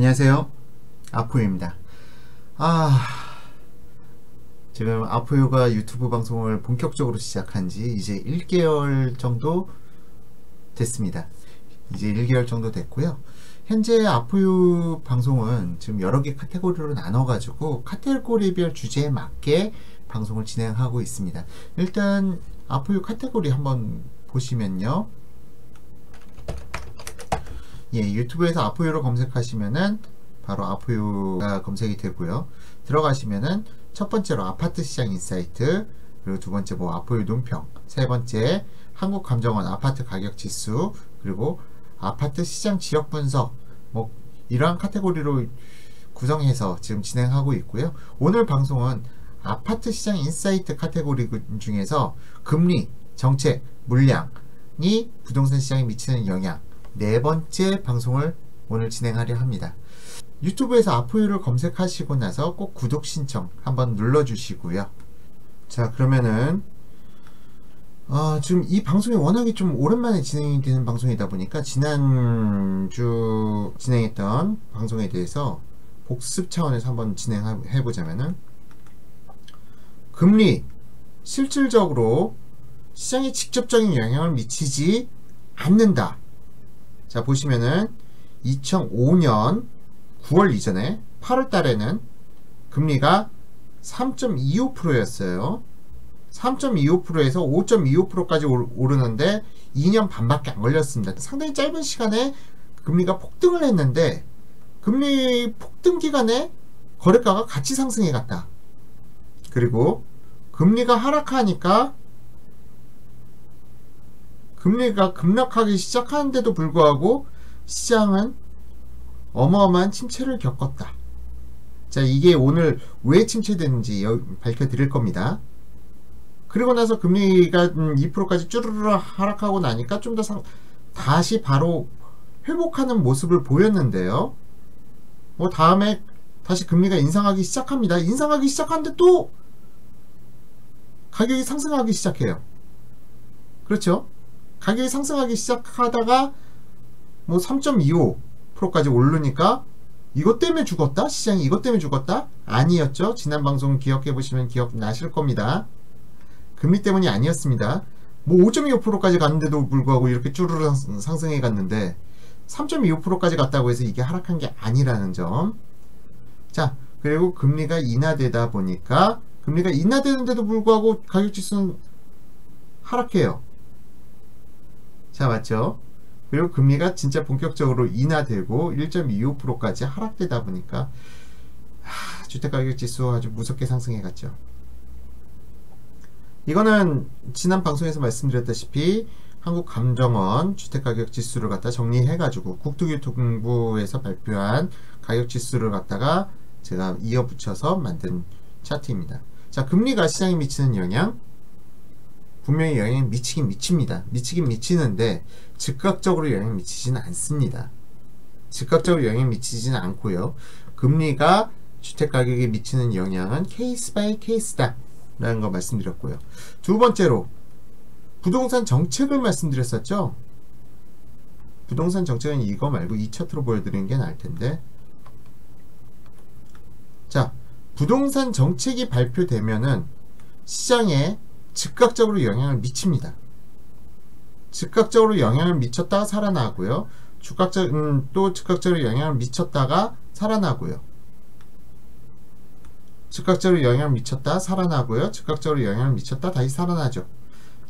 안녕하세요. 아포유입니다. 지금 아포유가 유튜브 방송을 본격적으로 시작한 지 이제 1개월 정도 됐습니다. 이제 1개월 정도 됐고요. 현재 아포유 방송은 지금 여러 개 카테고리로 나눠가지고 카테고리별 주제에 맞게 방송을 진행하고 있습니다. 일단 아포유 카테고리 한번 보시면요. 유튜브에서 아포유로 검색하시면은 바로 아포유가 검색이 되고요. 들어가시면은 첫 번째로 아파트 시장 인사이트, 그리고 두 번째 아포유 논평, 세 번째 한국감정원 아파트 가격 지수, 그리고 아파트 시장 지역 분석, 이러한 카테고리로 구성해서 지금 진행하고 있고요. 오늘 방송은 아파트 시장 인사이트 카테고리 중에서 금리, 정책, 물량이 부동산 시장에 미치는 영향, 네 번째 방송을 오늘 진행하려 합니다. 유튜브에서 아포유를 검색하시고 나서 꼭 구독 신청 한번 눌러주시고요. 자, 그러면은 지금 이 방송이 워낙에 좀 오랜만에 진행이 되는 방송이다 보니까 지난주 진행했던 방송에 대해서 복습 차원에서 한번 진행해 보자면은, 금리 실질적으로 시장에 직접적인 영향을 미치지 않는다. 자, 보시면은 2005년 9월 이전에 8월 달에는 금리가 3.25%였어요. 3.25%에서 5.25%까지 오르는데 2년 반밖에 안 걸렸습니다. 상당히 짧은 시간에 금리가 폭등을 했는데, 금리 폭등 기간에 거래가가 같이 상승해 갔다. 그리고 금리가 하락하니까 금리가 급락하기 시작하는데도 불구하고 시장은 어마어마한 침체를 겪었다. 자, 이게 오늘 왜 침체되는지 밝혀드릴 겁니다. 그리고 나서 금리가 2%까지 쭈르르 하락하고 나니까 좀 더 다시 바로 회복하는 모습을 보였는데요. 다음에 다시 금리가 인상하기 시작합니다. 인상하기 시작하는데 또 가격이 상승하기 시작해요. 그렇죠? 가격이 상승하기 시작하다가 3.25%까지 오르니까 이것 때문에 죽었다? 시장이 이것 때문에 죽었다? 아니었죠. 지난 방송 기억해보시면 기억나실 겁니다. 금리 때문이 아니었습니다. 5.25%까지 갔는데도 불구하고 이렇게 쭈르르 상승해 갔는데 3.25%까지 갔다고 해서 이게 하락한 게 아니라는 점. 자, 그리고 금리가 인하되다 보니까, 금리가 인하되는데도 불구하고 가격지수는 하락해요. 자, 맞죠? 그리고 금리가 진짜 본격적으로 인하되고 1.25%까지 하락되다 보니까 주택가격지수 아주 무섭게 상승해 갔죠. 이거는 지난 방송에서 말씀드렸다시피 한국감정원 주택가격지수를 갖다 정리해가지고 국토교통부에서 발표한 가격지수를 갖다가 제가 이어붙여서 만든 차트입니다. 자, 금리가 시장에 미치는 영향, 분명히 영향이 미치긴 미칩니다. 미치긴 미치는데 즉각적으로 영향이 미치지는 않습니다. 즉각적으로 영향이 미치지는 않고요. 금리가 주택가격에 미치는 영향은 케이스 바이 케이스다 라는 거 말씀드렸고요. 두 번째로 부동산 정책을 말씀드렸었죠. 부동산 정책은 이거 말고 이 차트로 보여드리는 게 나을 텐데, 자, 부동산 정책이 발표되면은 시장에 즉각적으로 영향을 미칩니다. 즉각적으로 영향을 미쳤다가 살아나고요. 또 즉각적으로 영향을 미쳤다가 살아나고요. 즉각적으로 영향을 미쳤다 살아나고요. 즉각적으로 영향을 미쳤다 다시 살아나죠.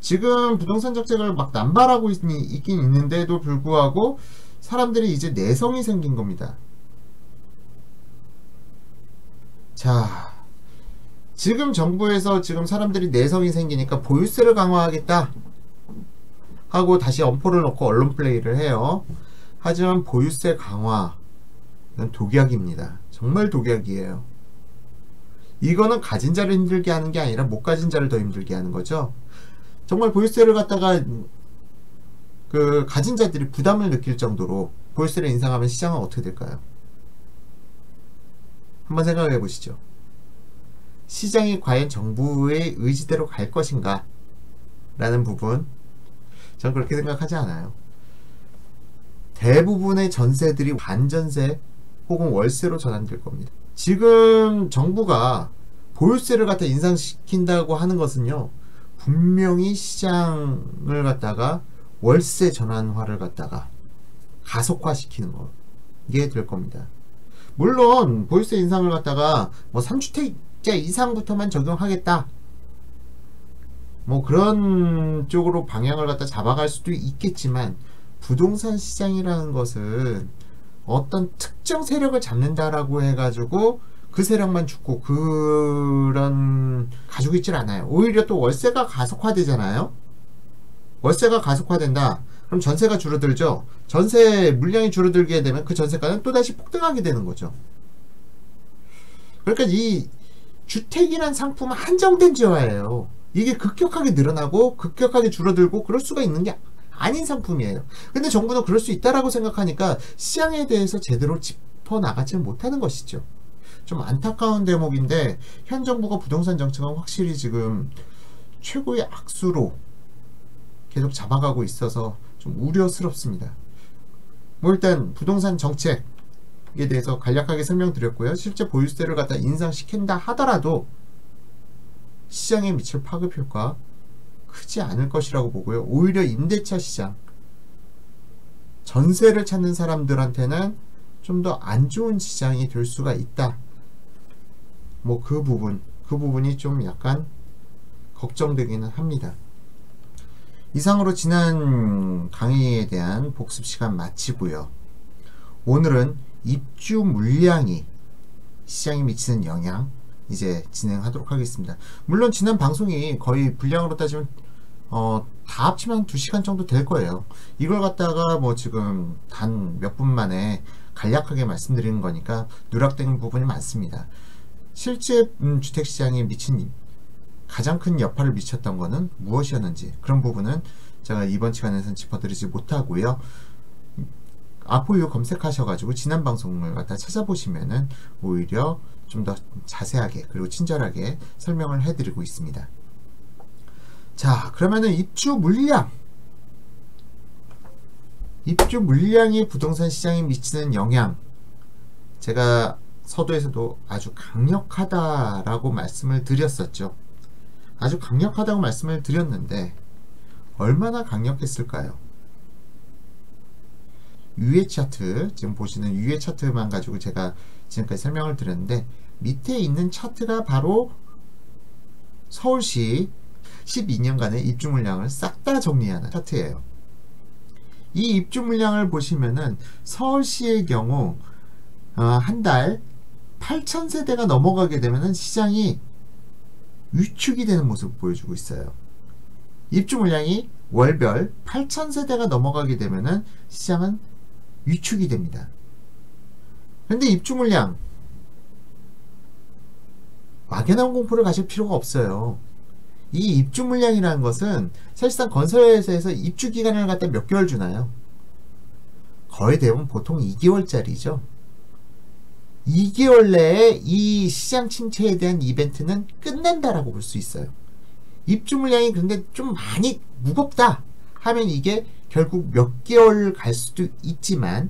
지금 부동산 정책을 막 남발하고 있긴 있는데도 불구하고 사람들이 이제 내성이 생긴 겁니다. 자, 지금 정부에서 지금 사람들이 내성이 생기니까 보유세를 강화하겠다 하고 다시 엄포를 놓고 언론 플레이를 해요. 하지만 보유세 강화, 이건 독약입니다. 정말 독약이에요. 이거는 가진 자를 힘들게 하는 게 아니라 못 가진 자를 더 힘들게 하는 거죠. 정말 보유세를 갖다가 가진 자들이 부담을 느낄 정도로 보유세를 인상하면 시장은 어떻게 될까요? 한번 생각해 보시죠. 시장이 과연 정부의 의지대로 갈 것인가 라는 부분, 저는 그렇게 생각하지 않아요. 대부분의 전세들이 반전세 혹은 월세로 전환될 겁니다. 지금 정부가 보유세를 갖다 인상시킨다고 하는 것은요, 분명히 시장을 갖다가 월세 전환화를 갖다가 가속화시키는 거, 이게 될 겁니다. 물론 보유세 인상을 갖다가 뭐 3주택자 이상부터만 적용하겠다, 뭐 그런 쪽으로 방향을 갖다 잡아갈 수도 있겠지만, 부동산 시장이라는 것은 어떤 특정 세력을 잡는다라고 해가지고 그 세력만 죽고 그런 가지고 있질 않아요. 오히려 또 월세가 가속화되잖아요. 월세가 가속화된다. 그럼 전세가 줄어들죠. 전세 물량이 줄어들게 되면 그 전세가는 또다시 폭등하게 되는 거죠. 그러니까 이 주택이란 상품은 한정된 지화예요. 이게 급격하게 늘어나고 급격하게 줄어들고 그럴 수가 있는 게 아닌 상품이에요. 근데 정부는 그럴 수 있다라고 생각하니까 시장에 대해서 제대로 짚어나가지 못하는 것이죠. 좀 안타까운 대목인데, 현 정부가 부동산 정책은 확실히 지금 최고의 악수로 계속 잡아가고 있어서 좀 우려스럽습니다. 뭐 일단 부동산 정책에 대해서 간략하게 설명드렸고요. 실제 보유세를 갖다 인상시킨다 하더라도 시장에 미칠 파급 효과 크지 않을 것이라고 보고요. 오히려 임대차 시장, 전세를 찾는 사람들한테는 좀 더 안 좋은 시장이 될 수가 있다. 뭐 그 부분이 좀 약간 걱정되기는 합니다. 이상으로 지난 강의에 대한 복습 시간 마치고요. 오늘은 입주 물량이 시장에 미치는 영향 이제 진행하도록 하겠습니다. 물론 지난 방송이 거의 분량으로 따지면 다 합치면 한 2시간 정도 될 거예요. 이걸 갖다가 뭐 지금 단 몇 분 만에 간략하게 말씀드리는 거니까 누락된 부분이 많습니다. 실제 주택시장에 미친 가장 큰 여파를 미쳤던 거는 무엇이었는지, 그런 부분은 제가 이번 시간에서는 짚어드리지 못하고요. 아포유 검색하셔가지고 지난 방송을 갖다 찾아보시면은 오히려 좀 더 자세하게 그리고 친절하게 설명을 해드리고 있습니다. 자, 그러면은 입주 물량이 부동산 시장에 미치는 영향, 제가 서두에서도 아주 강력하다라고 말씀을 드렸었죠. 아주 강력하다고 말씀을 드렸는데 얼마나 강력했을까요? 위에 차트, 지금 보시는 위에 차트만 가지고 제가 지금까지 설명을 드렸는데, 밑에 있는 차트가 바로 서울시 12년간의 입주 물량을 싹 다 정리하는 차트예요. 이 입주 물량을 보시면은 서울시의 경우 한 달 8,000세대가 넘어가게 되면은 시장이 위축이 되는 모습을 보여주고 있어요. 입주 물량이 월별 8,000세대가 넘어가게 되면은 시장은 위축이 됩니다. 근데 입주 물량, 막연한 공포를 가질 필요가 없어요. 이 입주 물량이라는 것은 사실상 건설회사에서 입주 기간을 갖다 몇 개월 주나요? 거의 대부분 보통 2개월짜리죠. 2개월 내에 이 시장 침체에 대한 이벤트는 끝난다라고 볼 수 있어요. 입주 물량이 근데 좀 많이 무겁다 하면 이게 결국 몇 개월 갈 수도 있지만,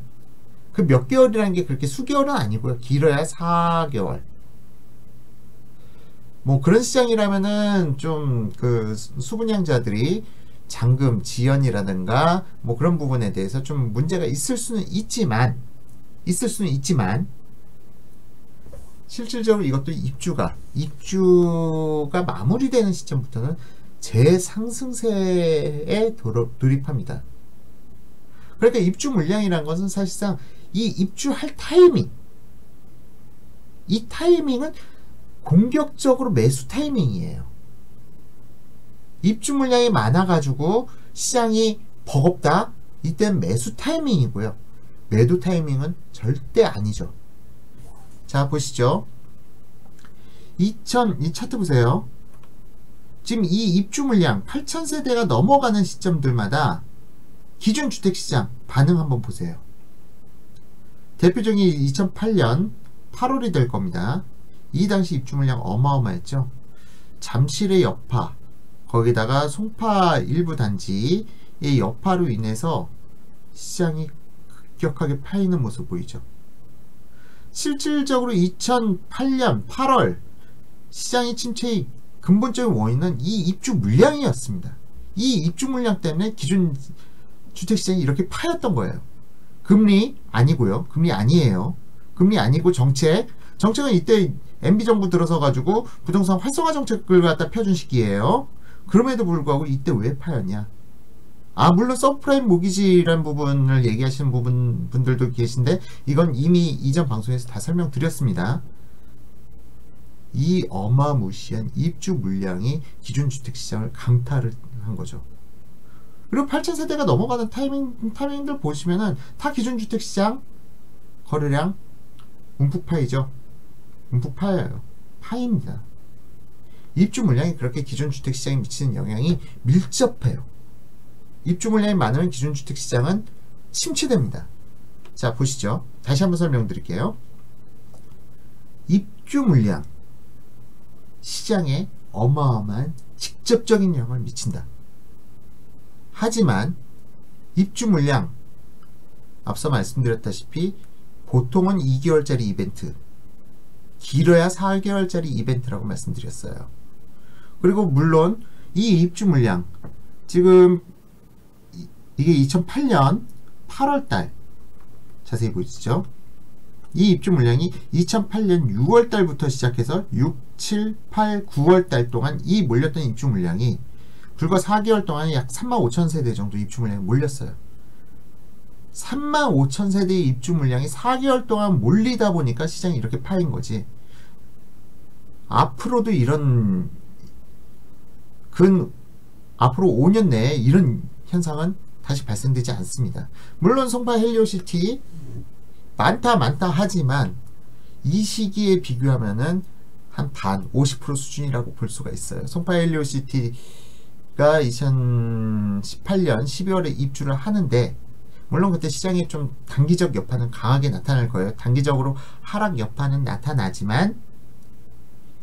그 몇 개월이라는 게 그렇게 수개월은 아니고요. 길어야 4개월. 뭐 그런 시장이라면은 좀 그 수분양자들이 잔금 지연이라든가 뭐 그런 부분에 대해서 좀 문제가 있을 수는 있지만 실질적으로 이것도 입주가 마무리되는 시점부터는 재상승세에 돌입합니다. 그러니까 입주 물량이라는 것은 사실상 이 입주할 타이밍, 이 타이밍은 공격적으로 매수 타이밍이에요. 입주 물량이 많아가지고 시장이 버겁다, 이때는 매수 타이밍이고요. 매도 타이밍은 절대 아니죠. 자, 보시죠. 이 차트 보세요. 지금 이 입주 물량 8,000세대가 넘어가는 시점들마다 기준 주택시장 반응 한번 보세요. 대표적인 2008년 8월이 될 겁니다. 이 당시 입주 물량 어마어마했죠. 잠실의 여파, 거기다가 송파 일부 단지의 여파로 인해서 시장이 급격하게 파이는 모습 보이죠. 실질적으로 2008년 8월 시장의 침체의 근본적인 원인은 이 입주 물량이었습니다. 이 입주 물량 때문에 기존 주택시장이 이렇게 파였던 거예요. 금리 아니고요. 금리 아니에요. 금리 아니고 정책은 이때 MB정부 들어서 가지고 부동산 활성화 정책을 갖다 펴준 시기예요. 그럼에도 불구하고 이때 왜 파였냐? 물론 서브프라임 모기지라는 부분을 얘기하시는 분들도 계신데 이건 이미 이전 방송에서 다 설명드렸습니다. 이 어마무시한 입주 물량이 기존 주택시장을 강타를 한 거죠. 그리고 8,000세대가 넘어가는 타이밍들 보시면은 다 기존 주택시장 거래량 움푹 파이죠. 움푹 파여요. 파입니다. 입주 물량이 그렇게 기존 주택시장에 미치는 영향이 밀접해요. 입주 물량이 많으면 기존 주택시장은 침체됩니다. 자, 보시죠. 다시 한번 설명드릴게요. 입주 물량 시장에 어마어마한 직접적인 영향을 미친다. 하지만 입주 물량 앞서 말씀드렸다시피 보통은 2개월짜리 이벤트, 길어야 4개월짜리 이벤트라고 말씀드렸어요. 그리고 물론 이 입주 물량 지금 이게 2008년 8월달 자세히 보이시죠? 이 입주 물량이 2008년 6월달부터 시작해서 6, 7, 8, 9월달 동안 이 몰렸던 입주 물량이 불과 4개월 동안에 약 35,000세대 정도 입주 물량이 몰렸어요. 35,000세대의 입주 물량이 4개월 동안 몰리다 보니까 시장이 이렇게 파인 거지. 앞으로도 앞으로 5년 내에 이런 현상은 다시 발생되지 않습니다. 물론 송파 헬리오시티 많다 하지만 이 시기에 비교하면은 한 반 50% 수준이라고 볼 수가 있어요. 송파 헬리오시티가 2018년 12월에 입주를 하는데 물론 그때 시장에 좀 단기적 여파는 강하게 나타날 거예요. 단기적으로 하락 여파는 나타나지만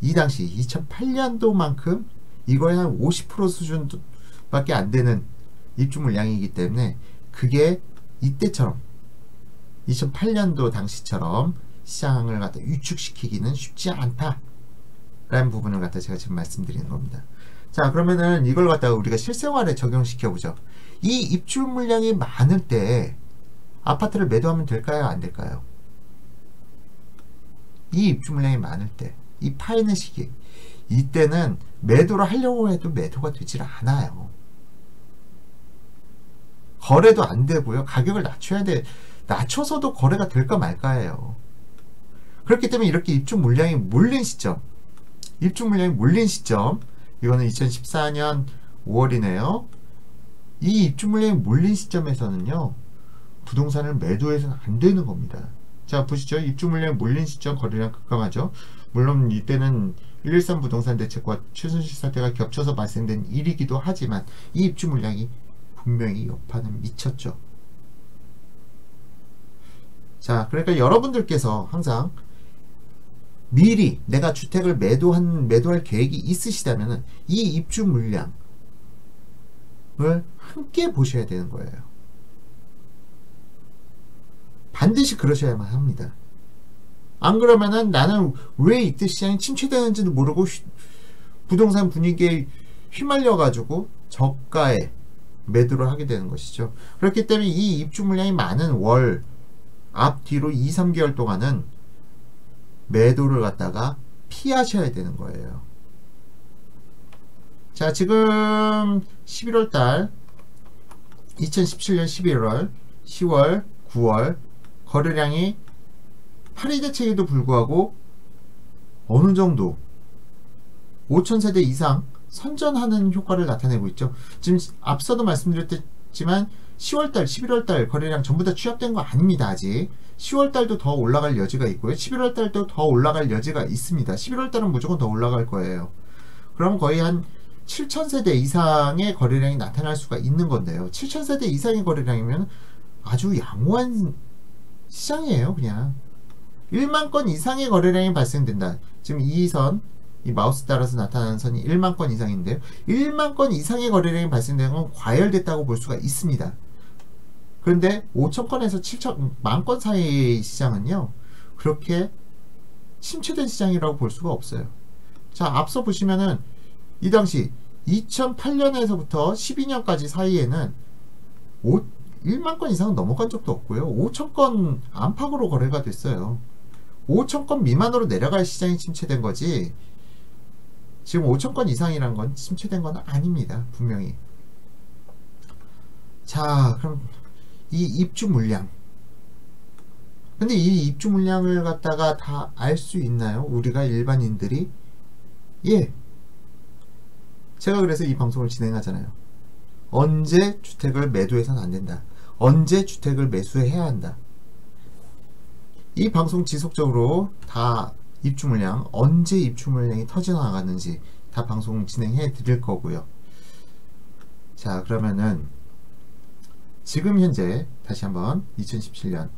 이 당시 2008년도만큼 이거에 한 50% 수준밖에 안 되는 입주 물량이기 때문에 그게 이때처럼 2008년도 당시처럼 시장을 갖다 위축시키기는 쉽지 않다라는 부분을 갖다 제가 지금 말씀드리는 겁니다. 자, 그러면은 이걸 갖다가 우리가 실생활에 적용시켜 보죠. 이 입주 물량이 많을 때 아파트를 매도하면 될까요? 안 될까요? 이 입주 물량이 많을 때, 이 파이는 시기, 이때는 매도를 하려고 해도 매도가 되질 않아요. 거래도 안 되고요. 가격을 낮춰서도 거래가 될까 말까예요. 그렇기 때문에 이렇게 입주 물량이 몰린 시점, 이거는 2014년 5월이네요. 이 입주 물량이 몰린 시점에서는요, 부동산을 매도해서는 안 되는 겁니다. 자, 보시죠. 입주 물량이 몰린 시점 거래량 급감하죠. 물론 이때는 113 부동산 대책과 최순실 사태가 겹쳐서 발생된 일이기도 하지만 이 입주 물량이 분명히 여파는 미쳤죠. 자, 그러니까 여러분들께서 항상 미리 내가 주택을 매도할 계획이 있으시다면 이 입주 물량을 함께 보셔야 되는 거예요. 반드시 그러셔야만 합니다. 안 그러면은 나는 왜 이때 시장이 침체되는지도 모르고 부동산 분위기에 휘말려 가지고 저가에 매도를 하게 되는 것이죠. 그렇기 때문에 이 입주 물량이 많은 월 앞뒤로 2, 3개월 동안은 매도를 갖다가 피하셔야 되는 거예요. 자, 지금 11월달 2017년 11월 10월 9월 거래량이 8위 대책에도 불구하고 어느 정도 5,000세대 이상 선전하는 효과를 나타내고 있죠. 지금 앞서도 말씀드렸지만 10월달, 11월달 거래량 전부 다 취합된 거 아닙니다. 아직 10월달도 더 올라갈 여지가 있고요. 11월달도 더 올라갈 여지가 있습니다. 11월달은 무조건 더 올라갈 거예요. 그럼 거의 한 7,000세대 이상의 거래량이 나타날 수가 있는 건데요. 7,000세대 이상의 거래량이면 아주 양호한 시장이에요. 그냥 1만 건 이상의 거래량이 발생된다. 지금 이 마우스 따라서 나타나는 선이 1만 건 이상인데요. 1만 건 이상의 거래량이 발생된 건 과열됐다고 볼 수가 있습니다. 그런데 5,000건에서 7,000만 건 사이의 시장은요, 그렇게 침체된 시장이라고 볼 수가 없어요. 자, 앞서 보시면은 이 당시 2008년에서부터 12년까지 사이에는 1만 건 이상은 넘어간 적도 없고요. 5천 건 안팎으로 거래가 됐어요. 5천 건 미만으로 내려갈 시장이 침체된 거지, 지금 5천 건 이상이란 건 침체된 건 아닙니다. 분명히. 자, 그럼 이 입주 물량. 근데 이 입주 물량을 갖다가 다 알 수 있나요? 우리가 일반인들이? 예. 제가 그래서 이 방송을 진행하잖아요. 언제 주택을 매도해서는 안 된다. 언제 주택을 매수해야 한다. 이 방송 지속적으로 다 입주 물량, 언제 입주 물량이 터져나가는지 다 방송 진행해 드릴 거고요. 자, 그러면은 지금 현재 다시 한번 2017년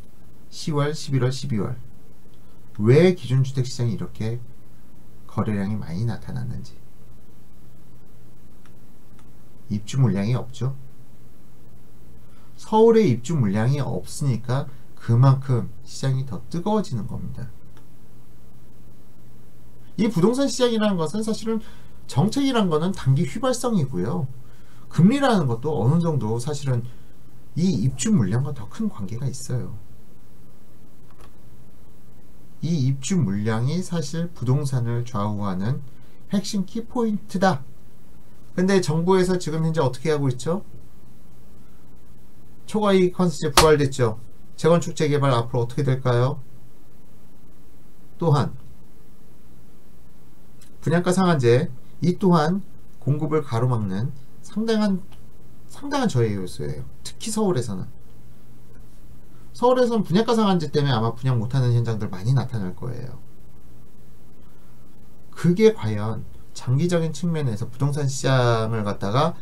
10월, 11월, 12월 왜 기준주택 시장이 이렇게 거래량이 많이 나타났는지. 입주 물량이 없죠. 서울에 입주 물량이 없으니까 그만큼 시장이 더 뜨거워지는 겁니다. 이 부동산 시장이라는 것은 사실은 정책이란 거는 단기 휘발성이고요. 금리라는 것도 어느 정도 사실은 이 입주 물량과 더 큰 관계가 있어요. 이 입주 물량이 사실 부동산을 좌우하는 핵심 키포인트다. 근데 정부에서 지금 현재 어떻게 하고 있죠? 초과이익 컨셉 부활됐죠. 재건축 재개발 앞으로 어떻게 될까요? 또한 분양가 상한제, 이 또한 공급을 가로막는 상당한 저해 요소예요. 특히 서울에서는 분양가 상한제 때문에 아마 분양 못하는 현장들 많이 나타날 거예요. 그게 과연 장기적인 측면에서 부동산 시장을 갖다가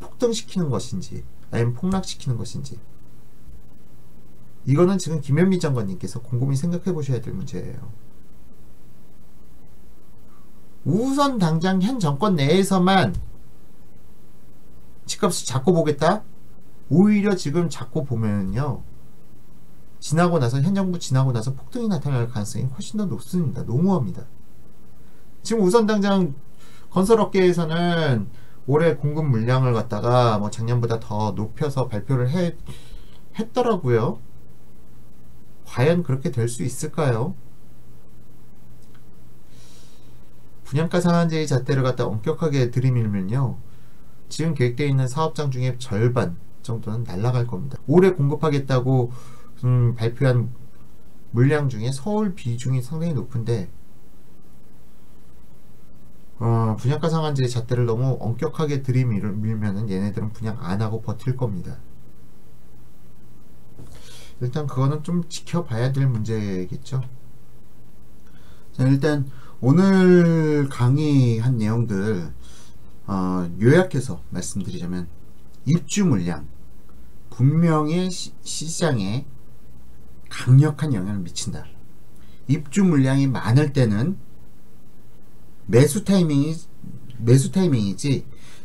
폭등시키는 것인지 아니면 폭락시키는 것인지, 이거는 지금 김현미 장관님께서 곰곰이 생각해 보셔야 될 문제예요. 우선 당장 현 정권 내에서만 집값을 잡고 보겠다? 오히려 지금 잡고 보면요, 지나고 나서, 현 정부 지나고 나서 폭등이 나타날 가능성이 훨씬 더 높습니다. 농후합니다. 지금 우선 당장 건설업계에서는 올해 공급 물량을 갖다가 뭐 작년보다 더 높여서 발표를 했더라고요. 과연 그렇게 될 수 있을까요? 분양가 상한제의 잣대를 갖다 엄격하게 들이밀면요, 지금 계획되어 있는 사업장 중에 절반 정도는 날아갈 겁니다. 올해 공급하겠다고 발표한 물량 중에 서울 비중이 상당히 높은데, 분양가 상한제 잣대를 너무 엄격하게 들이밀면은 얘네들은 분양 안 하고 버틸 겁니다. 일단 그거는 좀 지켜봐야 될 문제겠죠. 자, 일단 오늘 강의한 내용들 요약해서 말씀드리자면, 입주 물량 분명히 시장에 강력한 영향을 미친다. 입주 물량이 많을 때는 매수 타이밍이지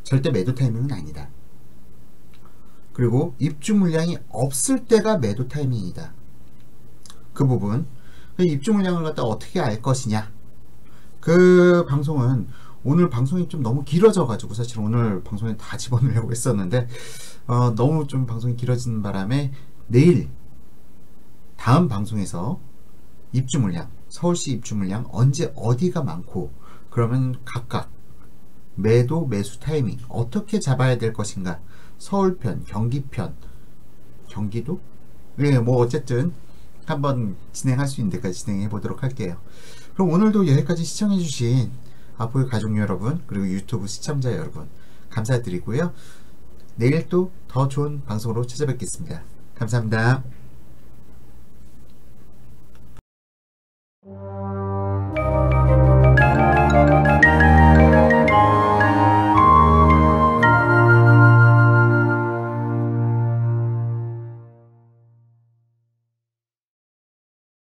절대 매도 타이밍은 아니다. 그리고 입주 물량이 없을 때가 매도 타이밍이다. 그 부분, 입주 물량을 갖다 어떻게 알 것이냐, 그 방송은 오늘 방송이 좀 너무 길어져 가지고 사실 오늘 방송에 다 집어넣으려고 했었는데 너무 좀 방송이 길어지는 바람에 내일 다음 방송에서 입주 물량, 서울시 입주 물량 언제 어디가 많고, 그러면 각각 매도 매수 타이밍 어떻게 잡아야 될 것인가, 서울편, 경기편, 경기도? 예, 뭐 어쨌든 한번 진행할 수 있는 데까지 진행해 보도록 할게요. 그럼 오늘도 여기까지 시청해 주신 아포유 가족 여러분, 그리고 유튜브 시청자 여러분 감사드리고요. 내일 또 더 좋은 방송으로 찾아뵙겠습니다. 감사합니다.